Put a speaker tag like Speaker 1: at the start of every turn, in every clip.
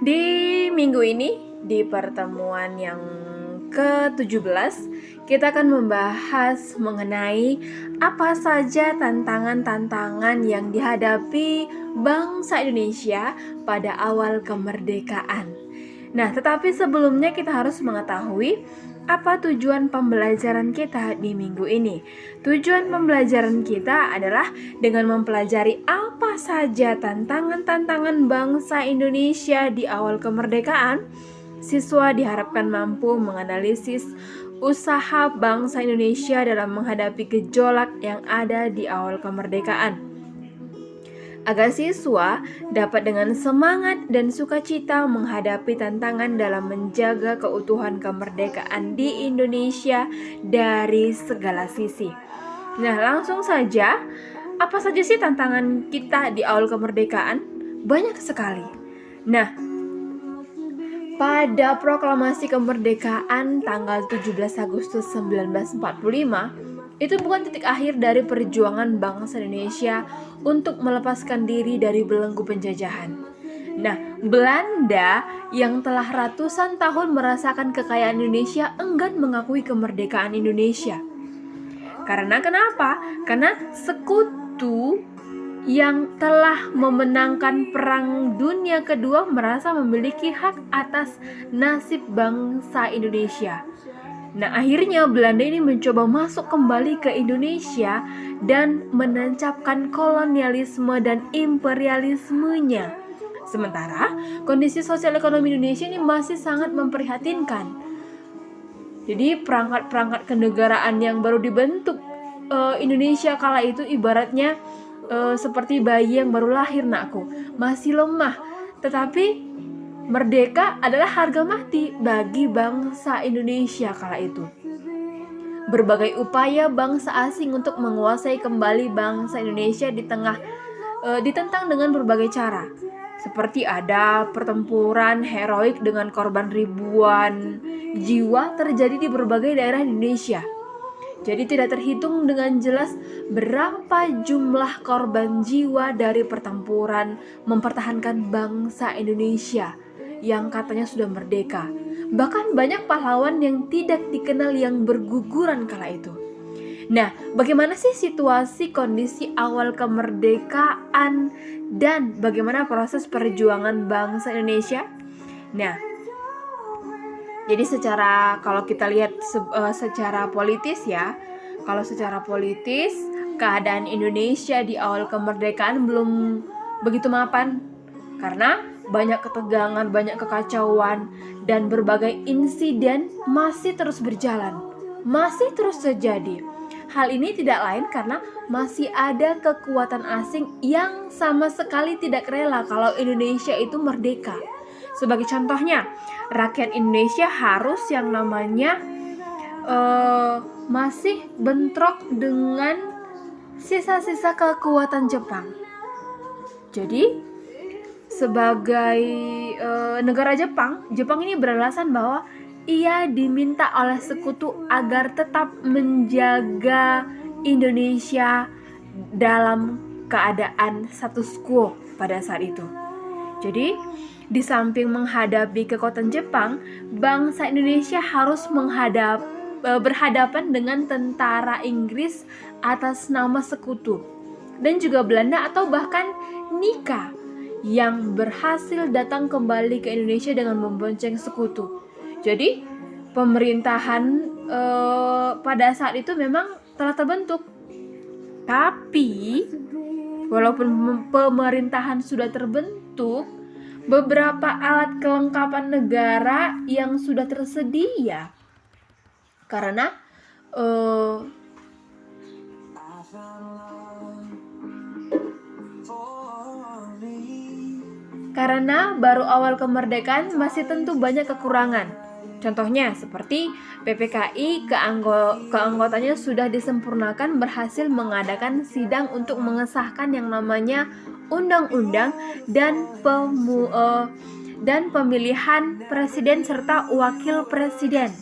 Speaker 1: Di minggu ini, di pertemuan yang ke-17, kita akan membahas mengenai apa saja tantangan-tantangan yang dihadapi bangsa Indonesia pada awal kemerdekaan. Nah, tetapi sebelumnya kita harus mengetahui apa tujuan pembelajaran kita di minggu ini. Tujuan pembelajaran kita adalah dengan mempelajari apa saja tantangan-tantangan bangsa Indonesia di awal kemerdekaan. Siswa diharapkan mampu menganalisis usaha bangsa Indonesia dalam menghadapi gejolak yang ada di awal kemerdekaan, agar siswa dapat dengan semangat dan sukacita menghadapi tantangan dalam menjaga keutuhan kemerdekaan di Indonesia dari segala sisi. Nah, langsung saja, apa saja sih tantangan kita di awal kemerdekaan? Banyak sekali. Nah, pada proklamasi kemerdekaan tanggal 17 Agustus 1945, itu bukan titik akhir dari perjuangan bangsa Indonesia untuk melepaskan diri dari belenggu penjajahan. Nah, Belanda yang telah ratusan tahun merasakan kekayaan Indonesia enggan mengakui kemerdekaan Indonesia. Karena kenapa? Karena sekutu yang telah memenangkan Perang Dunia Kedua merasa memiliki hak atas nasib bangsa Indonesia. Nah, akhirnya Belanda ini mencoba masuk kembali ke Indonesia dan menancapkan kolonialisme dan imperialismenya. Sementara kondisi sosial ekonomi Indonesia ini masih sangat memprihatinkan. Jadi perangkat-perangkat kenegaraan yang baru dibentuk Indonesia kala itu ibaratnya seperti bayi yang baru lahir, nakku, masih lemah. Tetapi merdeka adalah harga mati bagi bangsa Indonesia kala itu. Berbagai upaya bangsa asing untuk menguasai kembali bangsa Indonesia ditentang dengan berbagai cara. Seperti ada pertempuran heroik dengan korban ribuan jiwa terjadi di berbagai daerah Indonesia. Jadi tidak terhitung dengan jelas berapa jumlah korban jiwa dari pertempuran mempertahankan bangsa Indonesia yang katanya sudah merdeka. Bahkan banyak pahlawan yang tidak dikenal yang berguguran kala itu. Nah, bagaimana sih situasi kondisi awal kemerdekaan dan bagaimana proses perjuangan bangsa Indonesia? Nah, jadi kalau kita lihat secara politis ya, kalau secara politis keadaan Indonesia di awal kemerdekaan belum begitu mapan karena banyak ketegangan, banyak kekacauan dan berbagai insiden masih terus berjalan, masih terus terjadi. Hal ini tidak lain karena masih ada kekuatan asing yang sama sekali tidak rela kalau Indonesia itu merdeka. Sebagai contohnya, rakyat Indonesia harus yang namanya masih bentrok dengan sisa-sisa kekuatan Jepang. Jadi, sebagai negara Jepang ini beralasan bahwa ia diminta oleh sekutu agar tetap menjaga Indonesia dalam keadaan status quo pada saat itu. Jadi, di samping menghadapi kekuatan Jepang, bangsa Indonesia harus berhadapan dengan tentara Inggris atas nama sekutu dan juga Belanda atau bahkan Nika yang berhasil datang kembali ke Indonesia dengan membonceng sekutu. Jadi pemerintahan pada saat itu memang telah terbentuk. Tapi walaupun pemerintahan sudah terbentuk, beberapa alat kelengkapan negara yang sudah tersedia karena baru awal kemerdekaan masih tentu banyak kekurangan. Contohnya seperti PPKI keanggotanya sudah disempurnakan, berhasil mengadakan sidang untuk mengesahkan yang namanya undang-undang dan pemilihan presiden serta wakil presiden.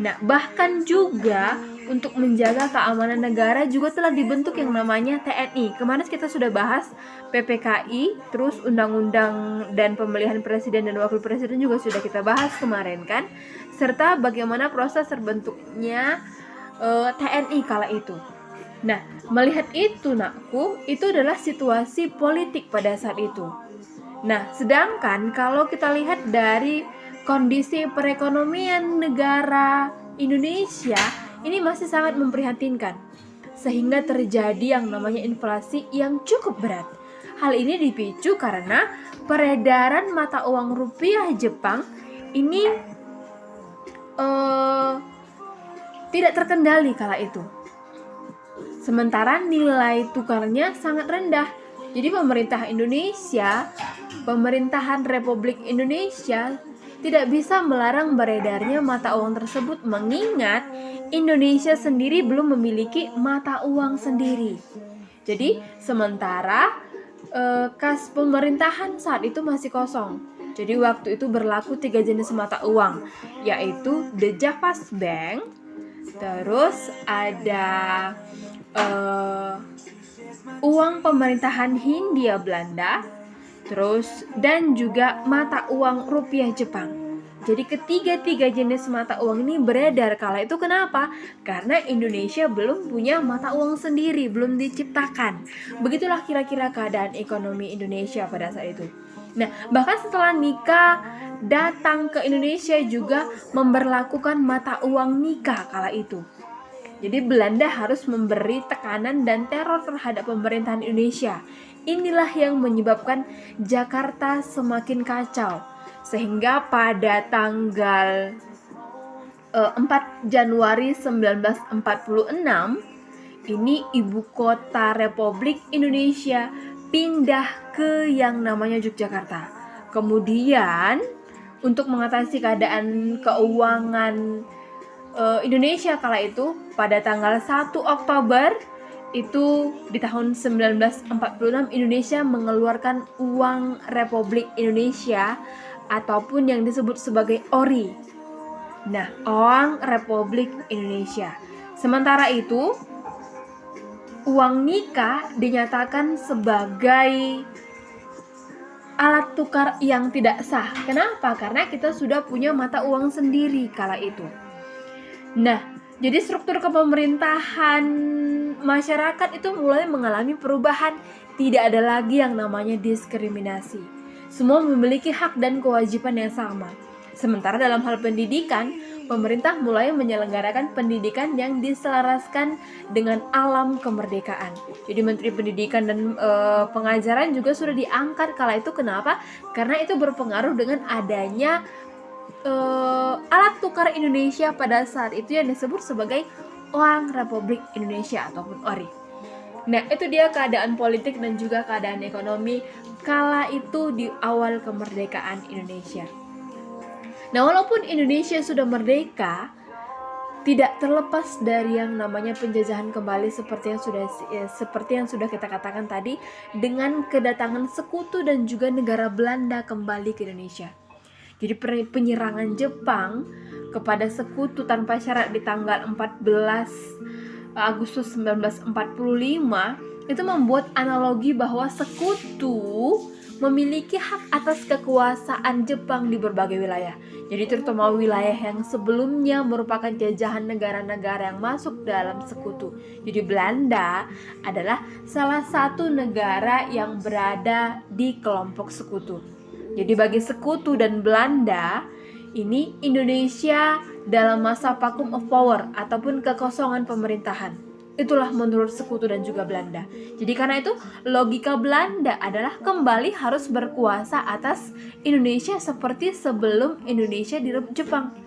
Speaker 1: Nah, bahkan juga untuk menjaga keamanan negara juga telah dibentuk yang namanya TNI. Kemarin kita sudah bahas PPKI, terus undang-undang dan pemilihan presiden dan wakil presiden juga sudah kita bahas kemarin kan, serta bagaimana proses terbentuknya TNI kala itu. Nah, melihat itu nakku, itu adalah situasi politik pada saat itu. Nah, sedangkan kalau kita lihat dari kondisi perekonomian negara Indonesia, ini masih sangat memprihatinkan, sehingga terjadi yang namanya inflasi yang cukup berat. Hal ini dipicu karena peredaran mata uang rupiah Jepang ini tidak terkendali kala itu. Sementara nilai tukarnya sangat rendah. Jadi pemerintahan Republik Indonesia tidak bisa melarang beredarnya mata uang tersebut, mengingat Indonesia sendiri belum memiliki mata uang sendiri. Jadi sementara kas pemerintahan saat itu masih kosong. Jadi waktu itu berlaku 3 jenis mata uang, yaitu The Javas Bank, terus ada uang pemerintahan Hindia Belanda, terus dan juga mata uang rupiah Jepang. Jadi ketiga jenis mata uang ini beredar kala itu. Kenapa? Karena Indonesia belum punya mata uang sendiri, belum diciptakan. Begitulah kira-kira keadaan ekonomi Indonesia pada saat itu. Nah, bahkan setelah Nika datang ke Indonesia juga memberlakukan mata uang Nika kala itu. Jadi Belanda harus memberi tekanan dan teror terhadap pemerintahan Indonesia. Inilah yang menyebabkan Jakarta semakin kacau. Sehingga pada tanggal 4 Januari 1946, ini ibu kota Republik Indonesia pindah ke yang namanya Yogyakarta. Kemudian untuk mengatasi keadaan keuangan Indonesia kala itu, pada tanggal 1 Oktober itu di tahun 1946 Indonesia mengeluarkan uang Republik Indonesia ataupun yang disebut sebagai ORI. Nah, uang Republik Indonesia. Sementara itu, uang Nika dinyatakan sebagai alat tukar yang tidak sah. Kenapa? Karena kita sudah punya mata uang sendiri kala itu. Nah, jadi struktur kepemerintahan masyarakat itu mulai mengalami perubahan. Tidak ada lagi yang namanya diskriminasi. Semua memiliki hak dan kewajiban yang sama. Sementara dalam hal pendidikan, pemerintah mulai menyelenggarakan pendidikan yang diselaraskan dengan alam kemerdekaan. Jadi Menteri Pendidikan dan Pengajaran juga sudah diangkat kala itu. Kenapa? Karena itu berpengaruh dengan adanya alat tukar Indonesia pada saat itu yang disebut sebagai uang Republik Indonesia ataupun ORI. Nah, itu dia keadaan politik dan juga keadaan ekonomi kala itu di awal kemerdekaan Indonesia. Nah, walaupun Indonesia sudah merdeka, tidak terlepas dari yang namanya penjajahan kembali seperti yang sudah kita katakan tadi, dengan kedatangan sekutu dan juga negara Belanda kembali ke Indonesia. Jadi penyerangan Jepang kepada sekutu tanpa syarat di tanggal 14 Agustus 1945 itu membuat analogi bahwa sekutu memiliki hak atas kekuasaan Jepang di berbagai wilayah. Jadi terutama wilayah yang sebelumnya merupakan jajahan negara-negara yang masuk dalam sekutu. Jadi Belanda adalah salah satu negara yang berada di kelompok sekutu. Jadi bagi sekutu dan Belanda, ini Indonesia dalam masa vacuum of power ataupun kekosongan pemerintahan. Itulah menurut sekutu dan juga Belanda. Jadi karena itu logika Belanda adalah kembali harus berkuasa atas Indonesia seperti sebelum Indonesia direm Jepang.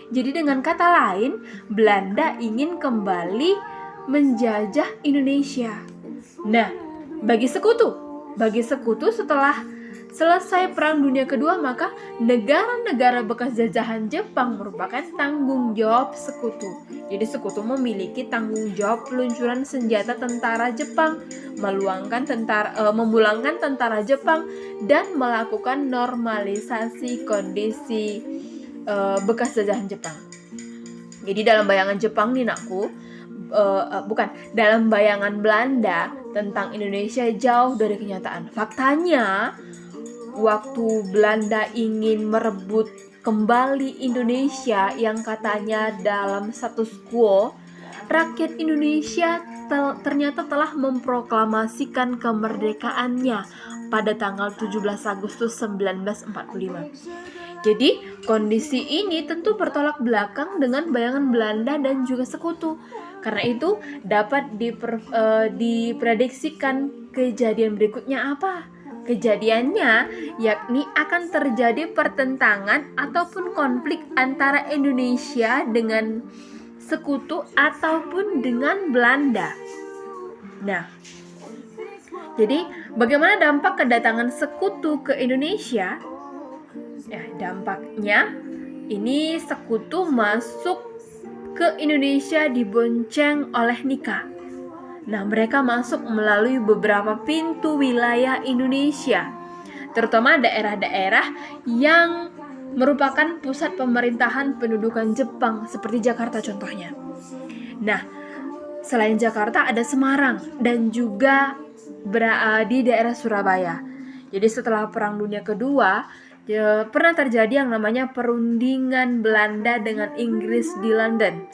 Speaker 1: Jadi dengan kata lain, Belanda ingin kembali menjajah Indonesia. Nah, bagi sekutu setelah selesai Perang Dunia Kedua, maka negara-negara bekas jajahan Jepang merupakan tanggung jawab sekutu. Jadi sekutu memiliki tanggung jawab peluncuran senjata tentara Jepang, memulangkan tentara Jepang, dan melakukan normalisasi kondisi bekas jajahan Jepang. Jadi dalam bayangan Jepang nih nakku, dalam bayangan Belanda tentang Indonesia jauh dari kenyataan. Faktanya, waktu Belanda ingin merebut kembali Indonesia yang katanya dalam status quo, rakyat Indonesia ternyata telah memproklamasikan kemerdekaannya pada tanggal 17 Agustus 1945. Jadi, kondisi ini tentu bertolak belakang dengan bayangan Belanda dan juga sekutu. Karena itu, dapat diprediksikan kejadian berikutnya apa? Kejadiannya yakni akan terjadi pertentangan ataupun konflik antara Indonesia dengan sekutu ataupun dengan Belanda. Nah, jadi bagaimana dampak kedatangan sekutu ke Indonesia? Ya, dampaknya ini sekutu masuk ke Indonesia dibonceng oleh Nika. Nah, mereka masuk melalui beberapa pintu wilayah Indonesia, terutama daerah-daerah yang merupakan pusat pemerintahan pendudukan Jepang, seperti Jakarta contohnya. Nah, selain Jakarta ada Semarang dan juga di daerah Surabaya. Jadi setelah Perang Dunia Kedua, pernah terjadi yang namanya perundingan Belanda dengan Inggris di London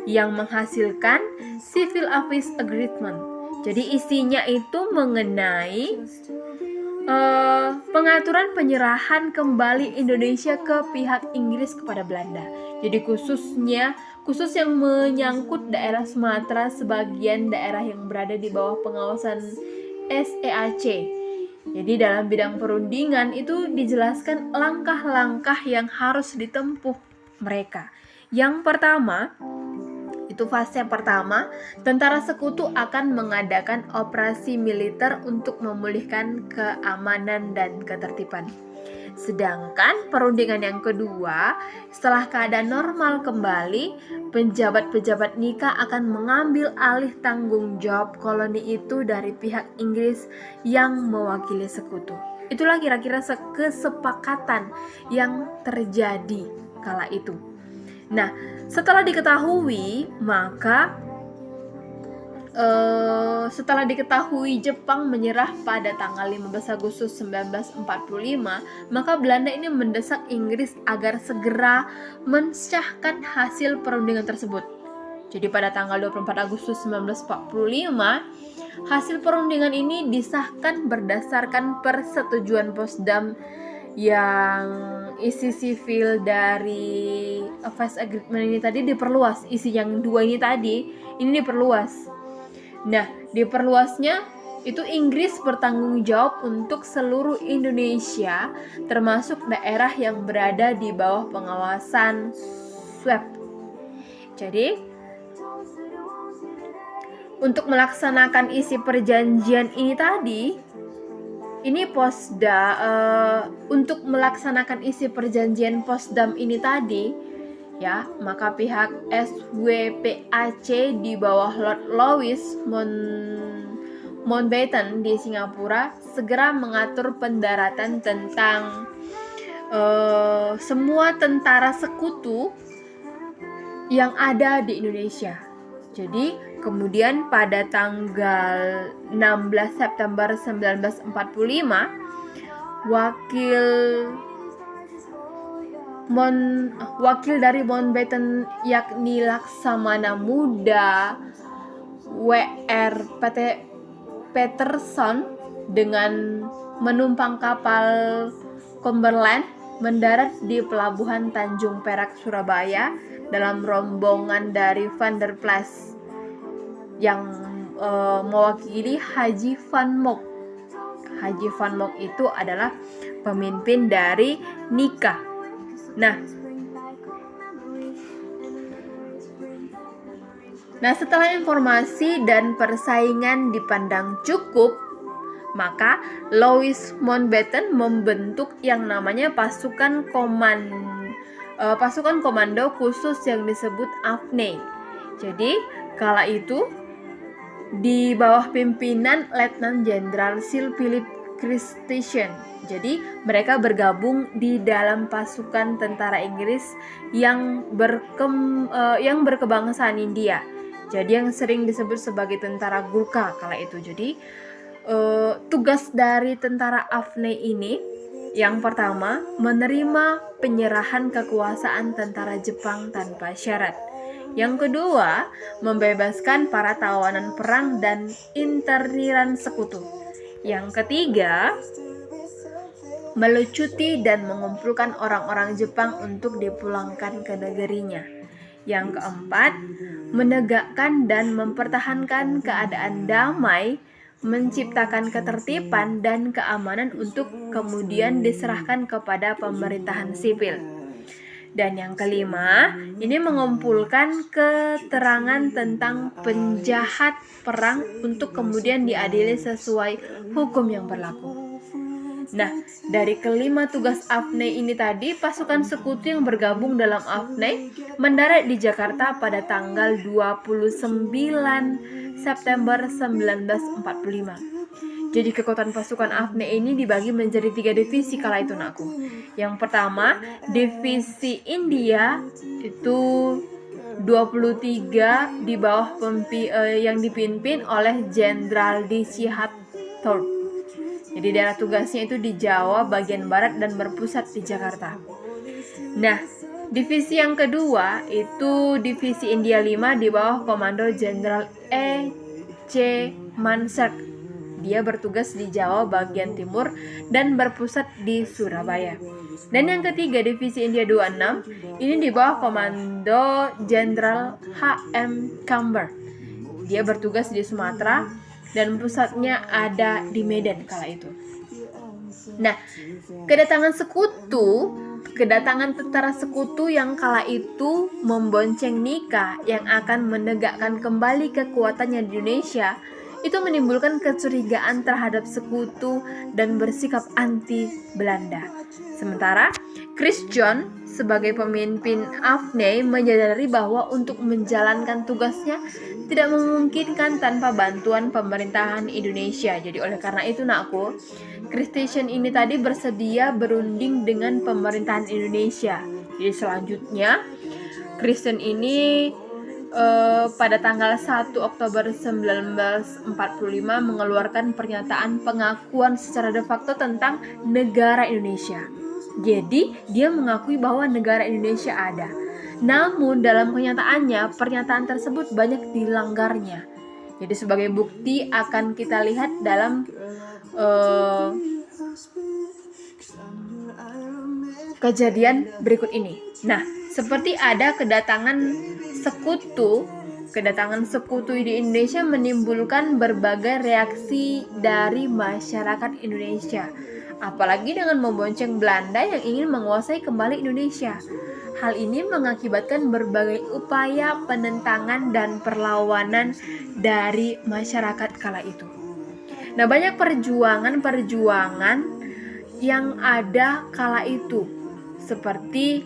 Speaker 1: yang menghasilkan Civil Office Agreement. Jadi isinya itu mengenai pengaturan penyerahan kembali Indonesia ke pihak Inggris kepada Belanda. Jadi khusus yang menyangkut daerah Sumatera, sebagian daerah yang berada di bawah pengawasan SEAC. Jadi dalam bidang perundingan itu dijelaskan langkah-langkah yang harus ditempuh mereka. Yang pertama, itu fase pertama, tentara sekutu akan mengadakan operasi militer untuk memulihkan keamanan dan ketertiban. Sedangkan perundingan yang kedua, setelah keadaan normal kembali, pejabat-pejabat Nika akan mengambil alih tanggung jawab koloni itu dari pihak Inggris yang mewakili sekutu. Itulah kira-kira kesepakatan yang terjadi kala itu. Nah, setelah diketahui, setelah diketahui Jepang menyerah pada tanggal 15 Agustus 1945, maka Belanda ini mendesak Inggris agar segera mensahkan hasil perundingan tersebut. Jadi pada tanggal 24 Agustus 1945, hasil perundingan ini disahkan berdasarkan persetujuan Potsdam yang isi sivil dari Peace Agreement ini tadi diperluas. Isi yang dua ini tadi, ini diperluas. Nah, diperluasnya itu Inggris bertanggung jawab untuk seluruh Indonesia, termasuk daerah yang berada di bawah pengawasan SWAP. Jadi, untuk melaksanakan isi perjanjian ini tadi, untuk melaksanakan isi perjanjian Potsdam ini tadi, ya, maka pihak SWPAC di bawah Lord Louis Mountbatten di Singapura segera mengatur pendaratan tentang semua tentara sekutu yang ada di Indonesia. Jadi kemudian pada tanggal 16 September 1945, wakil dari Mountbatten yakni Laksamana Muda W.R. Peterson dengan menumpang kapal Cumberland mendarat di pelabuhan Tanjung Perak, Surabaya dalam rombongan dari Van der Plas yang mewakili Haji Van Mock. Haji Van Mock itu adalah pemimpin dari Nika. Nah, setelah informasi dan persaingan dipandang cukup, maka Louis Mountbatten membentuk yang namanya pasukan komando khusus yang disebut AFNE. Jadi, kala itu di bawah pimpinan Letnan Jenderal Sir Philip Christensen. Jadi mereka bergabung di dalam pasukan tentara Inggris yang berkebangsaan India. Jadi yang sering disebut sebagai tentara Gurkha kala itu. Jadi tugas dari tentara Afne ini yang pertama, menerima penyerahan kekuasaan tentara Jepang tanpa syarat. Yang kedua, membebaskan para tawanan perang dan interniran sekutu. Yang ketiga, melucuti dan mengumpulkan orang-orang Jepang untuk dipulangkan ke negerinya. Yang keempat, menegakkan dan mempertahankan keadaan damai, menciptakan ketertiban dan keamanan untuk kemudian diserahkan kepada pemerintahan sipil. Dan yang kelima, ini mengumpulkan keterangan tentang penjahat perang untuk kemudian diadili sesuai hukum yang berlaku. Nah, dari kelima tugas Afne ini tadi, pasukan sekutu yang bergabung dalam Afne mendarat di Jakarta pada tanggal 29 September 1945. Jadi kekuatan pasukan Afne ini dibagi menjadi 3 divisi kala itu nakku. Yang pertama, divisi India itu 23 di bawah yang dipimpin oleh Jenderal D.C. Thorpe. Jadi daerah tugasnya itu di Jawa bagian barat dan berpusat di Jakarta. Nah, divisi yang kedua itu divisi India 5 di bawah komando Jenderal E.C. Mansert. Dia bertugas di Jawa bagian timur dan berpusat di Surabaya. Dan yang ketiga, divisi India 26 ini di bawah komando Jenderal H.M. Camber. Dia bertugas di Sumatera dan pusatnya ada di Medan kala itu. Nah, kedatangan tentara sekutu yang kala itu membonceng Nika yang akan menegakkan kembali kekuatannya di Indonesia itu menimbulkan kecurigaan terhadap sekutu dan bersikap anti Belanda. Sementara Chris John sebagai pemimpin Afne menyadari bahwa untuk menjalankan tugasnya tidak memungkinkan tanpa bantuan pemerintahan Indonesia. Jadi oleh karena itu nakku, Christian ini tadi bersedia berunding dengan pemerintahan Indonesia. Jadi selanjutnya Christian ini pada tanggal 1 Oktober 1945 mengeluarkan pernyataan pengakuan secara de facto tentang negara Indonesia. Jadi dia mengakui bahwa negara Indonesia ada. Namun dalam kenyataannya pernyataan tersebut banyak dilanggarnya. Jadi sebagai bukti akan kita lihat dalam kejadian berikut ini. Nah, seperti ada kedatangan sekutu di Indonesia menimbulkan berbagai reaksi dari masyarakat Indonesia. Apalagi dengan membonceng Belanda yang ingin menguasai kembali Indonesia. Hal ini mengakibatkan berbagai upaya penentangan dan perlawanan dari masyarakat kala itu. Nah, banyak perjuangan yang ada kala itu, seperti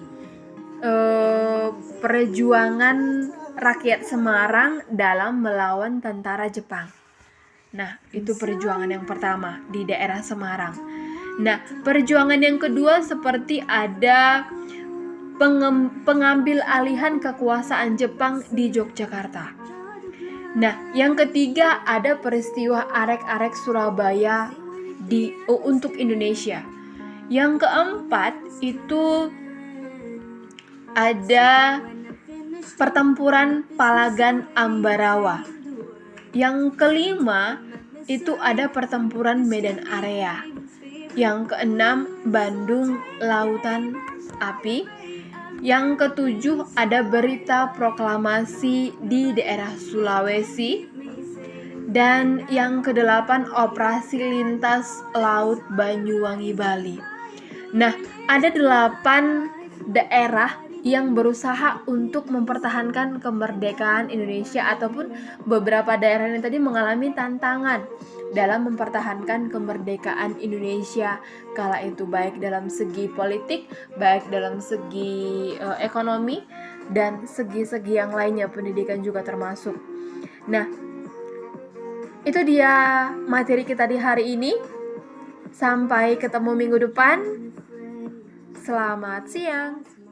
Speaker 1: perjuangan rakyat Semarang dalam melawan tentara Jepang. Nah, itu perjuangan yang pertama di daerah Semarang. Nah, perjuangan yang kedua seperti ada pengambil alihan kekuasaan Jepang di Yogyakarta. Nah, yang ketiga ada peristiwa arek-arek Surabaya untuk Indonesia. Yang keempat itu ada pertempuran Palagan Ambarawa. Yang kelima itu ada pertempuran Medan Area. Yang keenam Bandung Lautan Api. Yang ketujuh ada berita proklamasi di daerah Sulawesi. Dan yang kedelapan operasi lintas laut Banyuwangi Bali. Nah, ada 8 daerah yang berusaha untuk mempertahankan kemerdekaan Indonesia, ataupun beberapa daerah yang tadi mengalami tantangan dalam mempertahankan kemerdekaan Indonesia kala itu, baik dalam segi politik, baik dalam segi ekonomi, dan segi-segi yang lainnya, pendidikan juga termasuk. Nah, itu dia materi kita di hari ini. Sampai ketemu minggu depan. Selamat siang.